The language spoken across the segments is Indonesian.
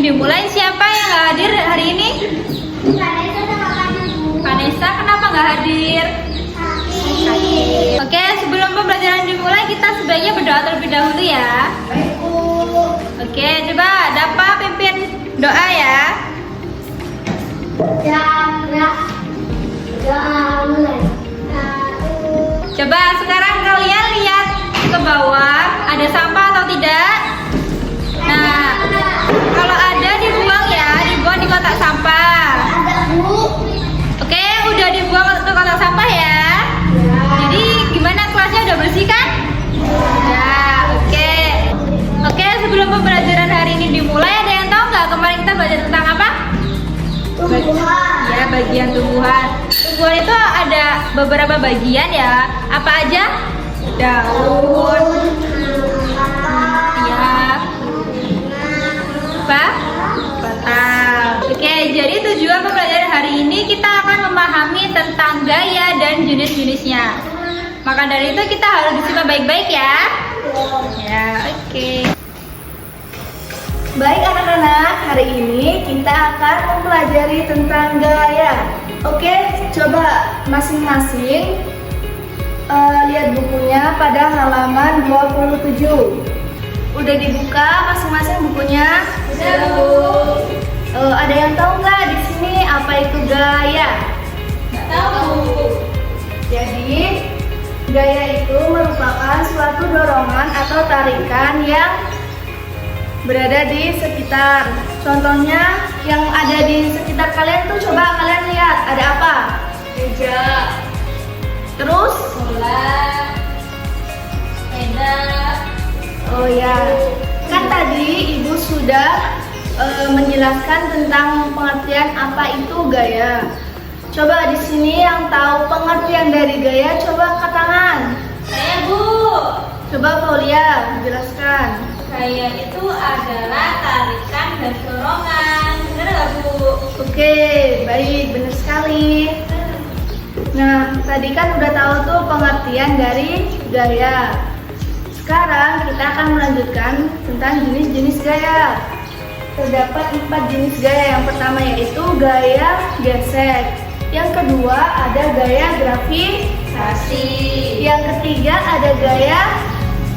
dimulai. Siapa yang nggak hadir hari ini? Vanessa, kenapa nggak hadir? Oke, sebelum pembelajaran dimulai kita sebaiknya berdoa terlebih dahulu ya. Oke, coba Dapa pimpin doa ya. Coba sekarang kalian lihat ke bawah, ada sampah atau tidak? Nah, kalau ada dibuang ya, dibuang di kotak sampah. Oke, udah dibuang ke kotak sampah ya. Jadi gimana, kelasnya udah bersih kan? Ya, oke. Oke, sebelum pembelajaran hari ini dimulai, ada yang tahu nggak kemarin kita belajar tentang apa? Ya, bagian tumbuhan. Tumbuhan itu ada beberapa bagian ya. Apa aja? Daun, ya, batang. Oke, jadi tujuan pembelajaran hari ini kita akan memahami tentang gaya dan jenis-jenisnya. Maka dari itu kita harus disimak baik-baik ya. Ya, oke. Baik anak-anak, hari ini kita akan mempelajari tentang gaya. Oke, coba masing-masing lihat bukunya pada halaman 27. Udah dibuka masing-masing bukunya? Udah, Bu. Ada yang tahu nggak di sini apa itu gaya? Nggak tahu. Jadi, gaya itu merupakan suatu dorongan atau tarikan yang berada di sekitar. Contohnya yang ada di sekitar kalian tuh, coba kalian lihat ada apa? Meja, Terus? bola, sepeda. Oh ya, kan tadi ibu sudah menjelaskan tentang pengertian apa itu gaya. Coba di sini yang tahu pengertian dari gaya, coba angkat tangan. Saya, Bu. Coba Paulia jelaskan. Gaya itu adalah tarikan dan dorongan. Benar nggak, Bu? Oke, baik, benar sekali. Nah, tadi kan udah tahu tuh pengertian dari gaya. Sekarang kita akan melanjutkan tentang jenis-jenis gaya. Terdapat 4 jenis gaya. Yang pertama yaitu gaya gesek. Yang kedua ada gaya gravitasi. Yang ketiga ada gaya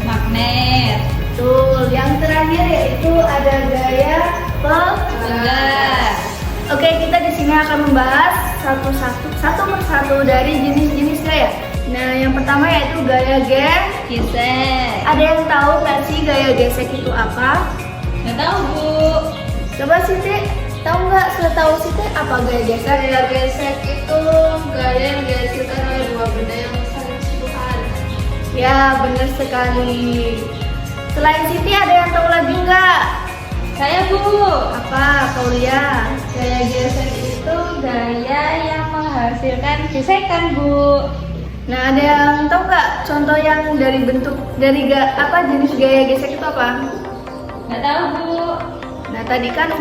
Magnet. betul. Yang terakhir yaitu ada gaya pegas. Oke, kita di sini akan membahas satu persatu dari jenis-jenis gaya. Nah, yang pertama yaitu gaya Gesek. Ada yang tahu nggak sih gaya gesek itu apa? Nggak tahu, Bu. Coba Siti, tahu nggak? Setahu Siti apa gaya gesek? Gaya gesek itu gaya yang dihasilkan oleh dua benda yang saling sentuhan. Ya, benar sekali. Selain Siti ada yang tahu lagi nggak? Saya, Bu. Apa, Paulia? Gaya gesek itu gaya yang menghasilkan gesekan, Bu. Nah, ada yang tahu nggak contoh yang dari bentuk dari jenis gaya gesek itu apa? Nggak tahu, Bu. Nah, tadi kan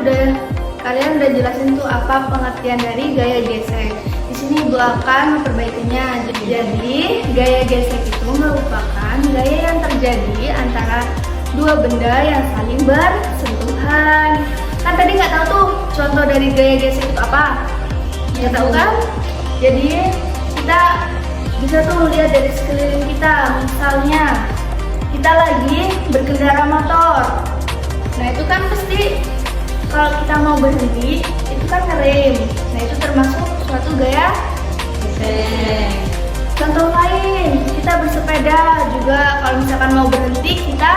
kalian udah jelasin tuh apa pengertian dari gaya gesek. Di sini Ibu akan memperbaikinya. Jadi, gaya gesek itu merupakan gaya yang terjadi antara dua benda yang saling bersentuhan. Kan tadi nggak tahu tuh contoh dari gaya gesek itu apa? Nggak tahu kan? Jadi kita bisa tuh lihat dari sekeliling kita. Misalnya kita lagi berkendara motor. Nah, itu kan pasti kalau kita mau berhenti itu kan ngerem. Nah, itu termasuk suatu gaya Gesek. Contoh lain, kita bersepeda juga kalau misalkan mau berhenti kita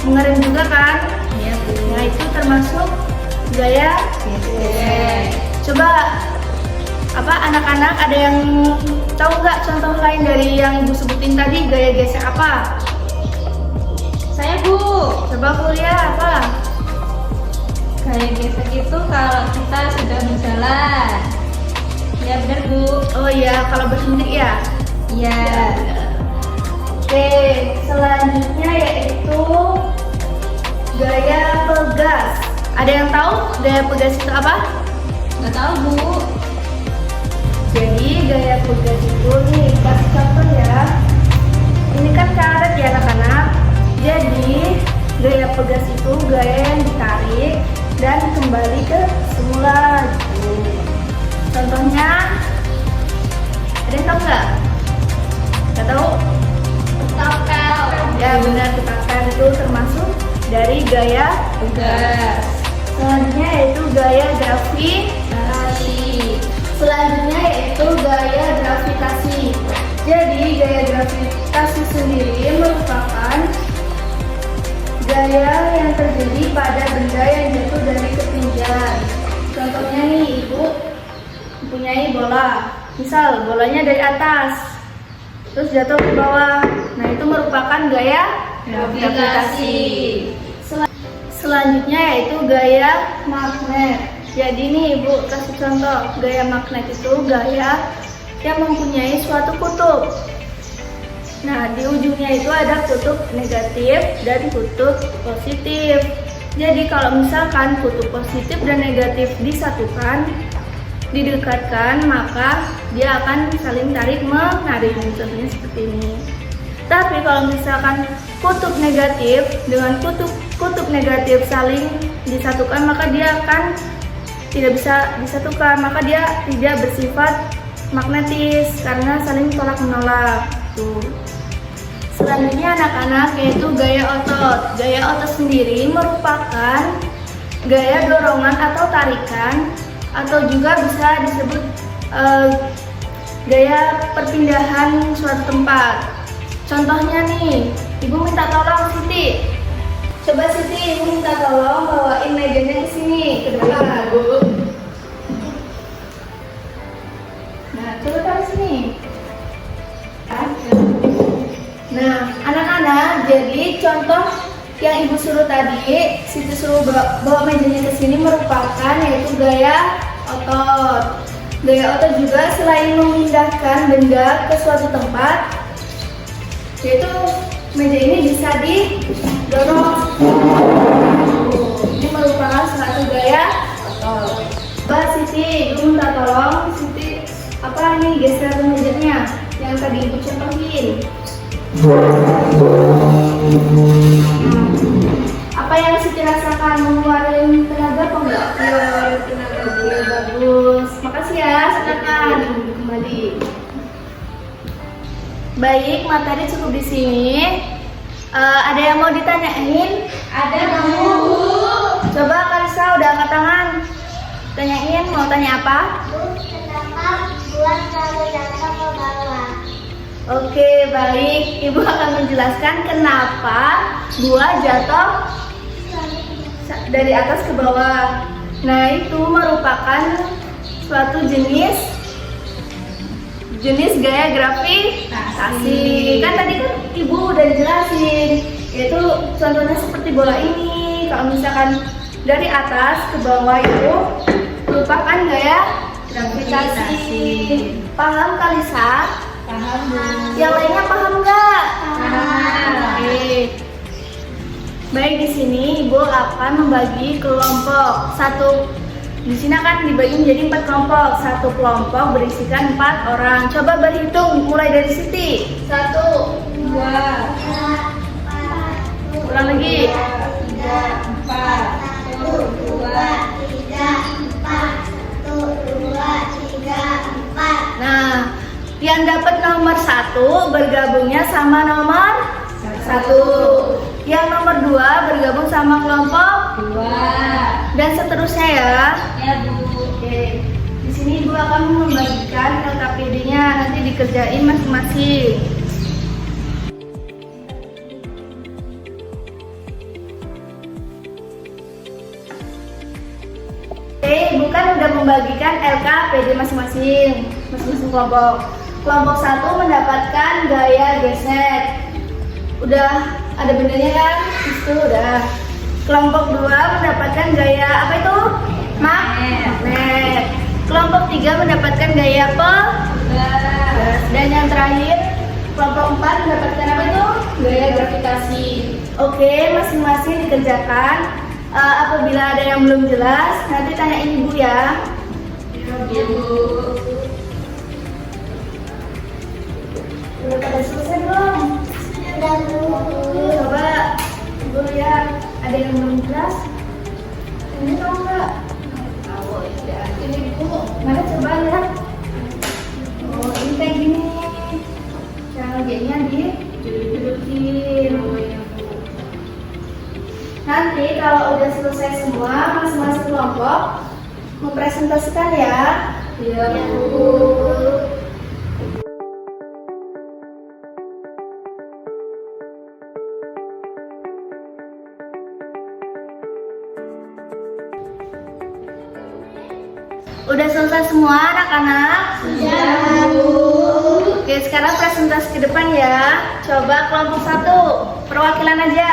mengerem juga kan? Iya, Bu. Nah, itu termasuk gaya Gesek. Coba anak-anak ada yang tahu nggak contoh lain dari yang Ibu sebutin tadi gaya gesek apa? Saya, Bu. Coba kuliah apa? Gaya gesek itu kalau kita sudah berjalan. Ya, benar, Bu. Oh iya, kalau berhenti ya. Iya. Oke, selanjutnya yaitu gaya pegas. Ada yang tahu gaya pegas itu apa? Nggak tahu, Bu. Jadi gaya pegas itu nih, kasih contoh ya. Ini kan karet ya anak-anak. Jadi gaya pegas itu gaya yang ditarik dan kembali ke semula. Gitu. Contohnya, ada yang tahu nggak? Nggak tahu? Ketapel. Ya benar, ketapel itu termasuk dari gaya Tugas. Selanjutnya yaitu gaya gravitasi. Selanjutnya yaitu gaya gravitasi. Jadi gaya gravitasi sendiri merupakan gaya yang terjadi pada benda yang jatuh dari ketinggian. Contohnya nih, ibu mempunyai bola. Misal bolanya dari atas, terus jatuh ke bawah. Nah itu merupakan gaya gravitasi. Selanjutnya yaitu gaya magnet. Jadi nih ibu kasih contoh, gaya magnet itu gaya yang mempunyai suatu kutub. Nah di ujungnya itu ada kutub negatif dan kutub positif. Jadi kalau misalkan kutub positif dan negatif disatukan, didekatkan, maka dia akan saling tarik menarik. Contohnya seperti ini. Tapi kalau misalkan kutub negatif dengan kutub negatif saling disatukan, maka dia akan tidak bisa disatukan, maka dia tidak bersifat magnetis karena saling tolak menolak. Tuh. Selanjutnya anak-anak yaitu gaya otot. Gaya otot sendiri merupakan gaya dorongan atau tarikan, atau juga bisa disebut gaya perpindahan suatu tempat. Contohnya nih, ibu minta tolong Siti. Coba Siti, ibu minta tolong bawain mejanya ke sini, ke depan. Nah, coba taruh sini. Nah, anak-anak, jadi contoh yang ibu suruh tadi, Siti suruh bawa mejanya ke sini merupakan yaitu gaya otot. Gaya otot juga selain memindahkan benda ke suatu tempat, yaitu meja ini bisa didorong. Ini merupakan suatu gaya otot. Mbak Siti, ibu minta tolong Siti apa nih geser mejanya yang tadi ibu contohin. Apa yang Siti rasakan, mengeluarkan tenaga apa enggak? Mengeluarkan tenaga. Oke, bagus. Makasih ya, silakan kembali. Baik, materi cukup di sini. Ada yang mau ditanyain? Ada kamu. Coba Kalisa udah angkat tangan. Tanyain, mau tanya apa? Kenapa buat kalau jatuh ke bawah? Oke, baik. Ibu akan menjelaskan kenapa buah jatuh dari atas ke bawah. Nah, itu merupakan suatu jenis gaya gravitasi. Kan tadi kan ibu udah jelasin, yaitu contohnya seperti bola ini. Kalau misalkan dari atas ke bawah itu merupakan gaya gravitasi. Paham Kalisa? Paham Bu. Yang lainnya paham nggak? Paham. Oke. Baik, di sini ibu akan membagi kelompok. Di sini akan dibagi menjadi 4 kelompok. Satu kelompok berisikan 4 orang. Coba berhitung mulai dari Siti. 1, 2, ulang lagi. 3, 4. 1, 2, 3, 4. 1, 2, 3, 4. Nah, yang dapat nomor 1 bergabungnya sama nomor 1. Yang nomor 2 bergabung sama kelompok 2. dan seterusnya ya. Ya Bu. Oke. Di sini ibu akan membagikan LKPD-nya, nanti dikerjain masing-masing. Oke, ibu kan udah membagikan LKPD masing-masing kelompok. Kelompok 1 mendapatkan gaya gesek. Udah ada bendanya kan? Itu udah. Kelompok 2 mendapatkan gaya apa itu? Magnet. Kelompok 3 mendapatkan gaya pegas. Dan yang terakhir, kelompok 4 mendapatkan apa itu? Gaya gravitasi. Oke, masing-masing dikerjakan. Apabila ada yang belum jelas, nanti tanyain ibu ya. Ya Bu. Udah pada selesai belum? Sudah Bu. Coba ibu lihat, ada yang belum jelas? Ini tahu nggak? udah selesai semua, masing-masing kelompok mempresentasikan ya. Iya, Bu. Udah selesai semua anak-anak? Sudah, Bu. Oke, sekarang presentasi ke depan ya. Coba kelompok 1, perwakilan aja.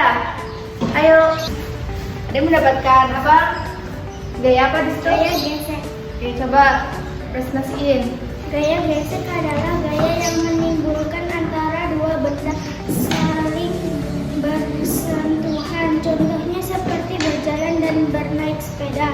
Ayo. Ada yang mendapatkan apa? Gaya apa di situ? Gaya gesek. Oke, coba presentasiin. Gaya gesek adalah gaya yang menimbulkan antara dua benda saling bersentuhan. Contohnya seperti berjalan dan bernaik sepeda.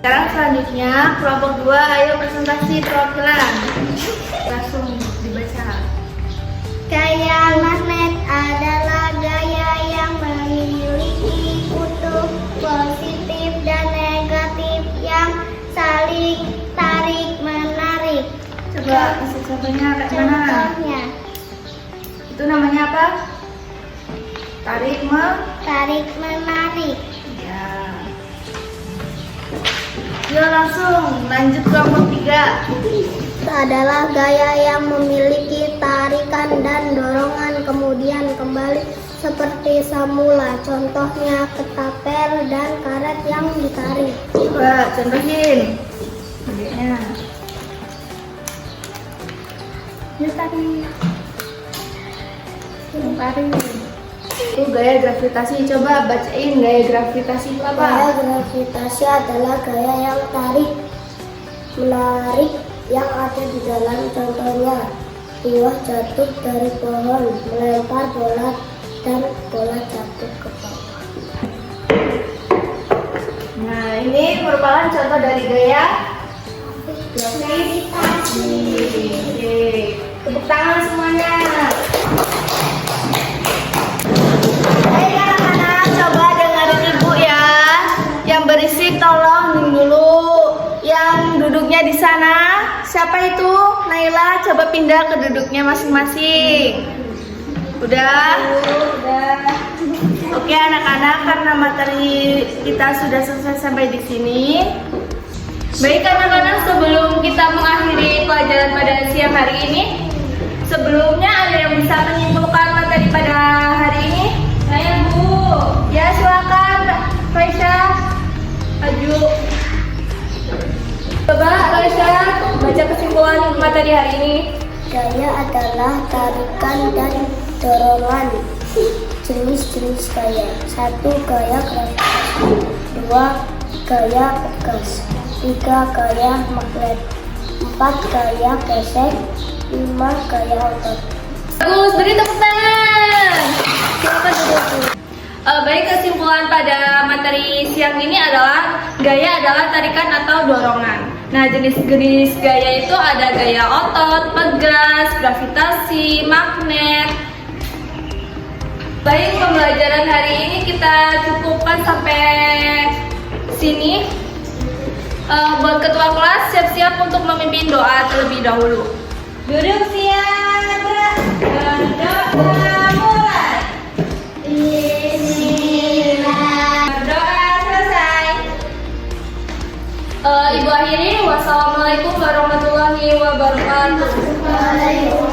Sekarang selanjutnya kelompok 2, ayo presentasi perwakilan. Langsung dibaca. Gaya magnet adalah gaya yang memiliki kutub positif dan negatif yang saling tarik-menarik. Coba kasih contohnya kayak mana? Contohnya, Itu namanya apa? tarik-menarik. Ya. Yuk langsung lanjut kelompok 3. Adalah gaya yang memiliki tarikan dan dorongan kemudian kembali seperti semula. Contohnya ketapel dan karet yang ditarik. Coba contohin. Adiknya. Yuk tarik. Tarik. Itu gaya gravitasi. Coba bacain gaya gravitasi itu Gaya apa? gravitasi adalah gaya yang tarik menarik yang ada di dalam, contohnya buah jatuh dari pohon melempar bola dan bola jatuh ke bawah. Nah, ini merupakan contoh dari gaya Gravitasi. Oke, tepuk tangan semuanya. Ayo anak-anak, coba dengerin ibu ya. Yang berisik tolong diem dulu. Yang duduknya di sana, siapa itu? Naila, coba pindah ke duduknya masing-masing. Udah? Udah. Oke anak-anak, karena materi kita sudah selesai sampai di sini. Baik anak-anak, sebelum kita mengakhiri pelajaran pada siang hari ini, sebelumnya ada yang bisa menyimpulkan materi pada hari ini? Saya Bu. Ya silakan, Faisal. Maju. Coba Faisal baca kesimpulan materi hari ini. Gaya adalah tarikan dan dorongan. Jenis-jenis gaya: 1. Gaya gravitasi, 2. Gaya pegas, 3. Gaya magnet, 4. Gaya gesek, 5. Gaya otot. Bagus, beri tepuk tangan. Silakan duduk. Baik, kesimpulan pada materi siang ini adalah gaya adalah tarikan atau dorongan. Nah, jenis-jenis gaya itu ada gaya otot, pegas, gravitasi, magnet. Baik, pembelajaran hari ini kita cukupkan sampai sini. Buat ketua kelas, siap-siap untuk memimpin doa terlebih dahulu. Duduk siap, berdoa mulai. Berdoa selesai. Ibu akhiri, wassalamualaikum warahmatullahi wabarakatuh. Waalaikumsalam.